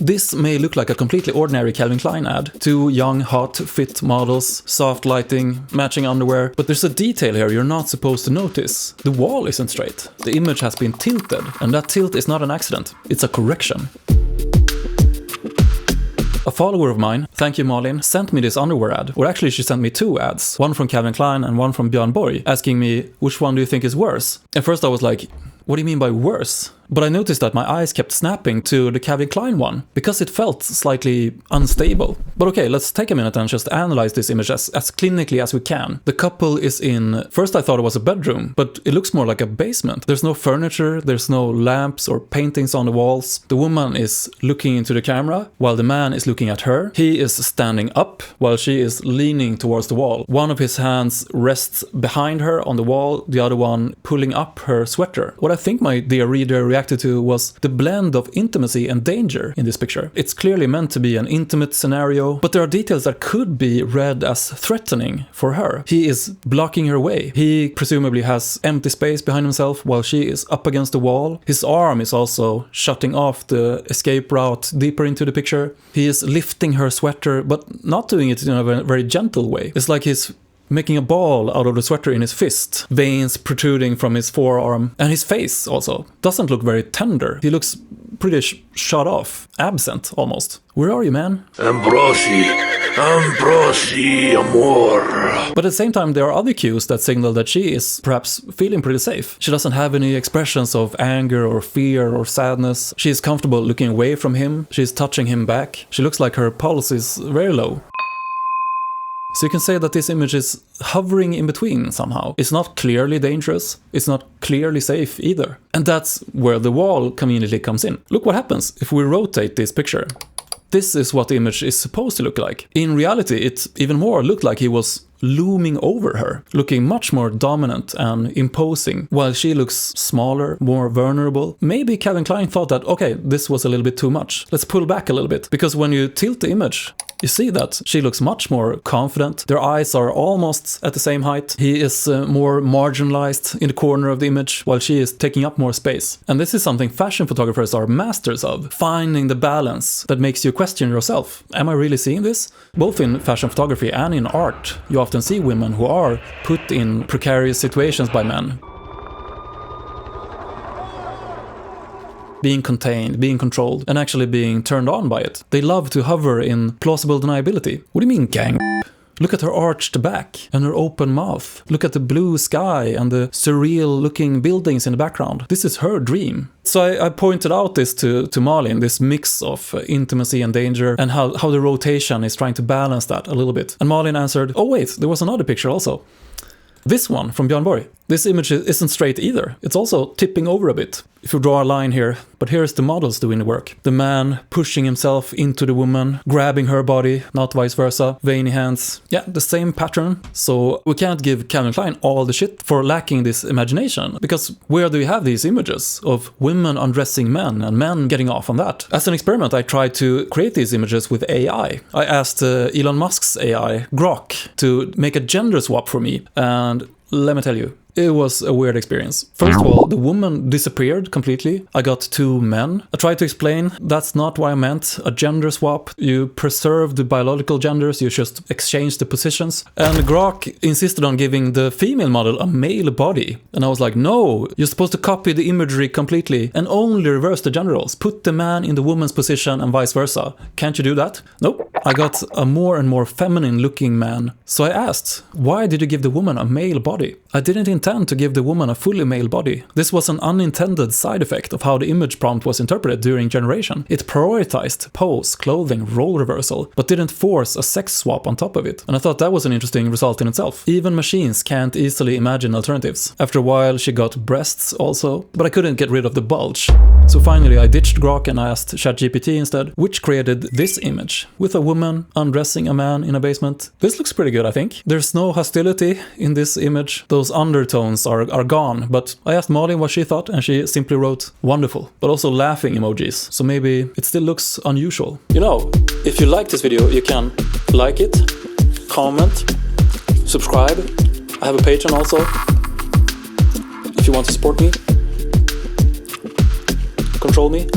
This may look like a completely ordinary Calvin Klein ad. 2 young, hot, fit models, soft lighting, matching underwear, but there's a detail here you're not supposed to notice. The wall isn't straight. The image has been tilted, and that tilt is not an accident. It's a correction. A follower of mine, thank you Malin, sent me this underwear ad, or actually she sent me 2 ads, one from Calvin Klein and one from Björn Borg, asking me, which one do you think is worse? At first I was like, what do you mean by worse? But I noticed that my eyes kept snapping to the Calvin Klein one, because it felt slightly unstable. But okay, let's take a minute and just analyze this image as clinically as we can. The couple is in, first I thought it was a bedroom, but it looks more like a basement. There's no furniture, there's no lamps or paintings on the walls. The woman is looking into the camera, while the man is looking at her. He is standing up, while she is leaning towards the wall. One of his hands rests behind her on the wall, the other one pulling up her sweater. What I think my dear reader reacted to was the blend of intimacy and danger in this picture. It's clearly meant to be an intimate scenario, but there are details that could be read as threatening for her. He is blocking her way. He presumably has empty space behind himself while she is up against the wall. His arm is also shutting off the escape route deeper into the picture. He is lifting her sweater, but not doing it in a very gentle way. It's like he's making a ball out of the sweater in his fist, veins protruding from his forearm, and his face also doesn't look very tender. He looks pretty shut off, absent almost. Where are you, man? Ambrosi, amor. But at the same time, there are other cues that signal that she is perhaps feeling pretty safe. She doesn't have any expressions of anger or fear or sadness. She is comfortable looking away from him. She's touching him back. She looks like her pulse is very low. So you can say that this image is hovering in between somehow. It's not clearly dangerous, it's not clearly safe either. And that's where the wall conveniently comes in. Look what happens if we rotate this picture. This is what the image is supposed to look like. In reality, it even more looked like he was looming over her, looking much more dominant and imposing, while she looks smaller, more vulnerable. Maybe Calvin Klein thought that, okay, this was a little bit too much. Let's pull back a little bit. Because when you tilt the image, you see that she looks much more confident. Their eyes are almost at the same height. He is more marginalized in the corner of the image, while she is taking up more space. And this is something fashion photographers are masters of, finding the balance that makes you question yourself. Am I really seeing this? Both in fashion photography and in art, you often see women who are put in precarious situations by men. Being contained, being controlled, and actually being turned on by it. They love to hover in plausible deniability. What do you mean, gang? Look at her arched back and her open mouth. Look at the blue sky and the surreal looking buildings in the background. This is her dream. So I pointed out this to Malin, this mix of intimacy and danger, and how the rotation is trying to balance that a little bit. And Malin answered, oh wait, there was another picture also. This one from Björn Borg. This image isn't straight either. It's also tipping over a bit. If you draw a line here, but here's the models doing the work. The man pushing himself into the woman, grabbing her body, not vice versa, veiny hands. Yeah, the same pattern. So we can't give Calvin Klein all the shit for lacking this imagination, because where do we have these images of women undressing men and men getting off on that? As an experiment, I tried to create these images with AI. I asked Elon Musk's AI, Grok, to make a gender swap for me, and let me tell you, it was a weird experience. First of all, the woman disappeared completely. I got 2 men. I tried to explain that's not what I meant. A gender swap. You preserve the biological genders, you just exchange the positions. And Grok insisted on giving the female model a male body. And I was like, no, you're supposed to copy the imagery completely and only reverse the gender roles. Put the man in the woman's position and vice versa. Can't you do that? Nope. I got a more and more feminine looking man. So I asked, why did you give the woman a male body? I didn't intend to give the woman a fully male body. This was an unintended side effect of how the image prompt was interpreted during generation. It prioritized pose, clothing, role reversal, but didn't force a sex swap on top of it. And I thought that was an interesting result in itself. Even machines can't easily imagine alternatives. After a while she got breasts also, but I couldn't get rid of the bulge. So finally I ditched Grok and I asked ChatGPT instead, which created this image with a woman undressing a man in a basement. This looks pretty good, I think. There's no hostility in this image. Those undertones are gone, but I asked Malin what she thought and she simply wrote wonderful, but also laughing emojis, so maybe it still looks unusual. You know, if you like this video, you can like it, comment, subscribe. I have a Patreon also, if you want to support me, control me.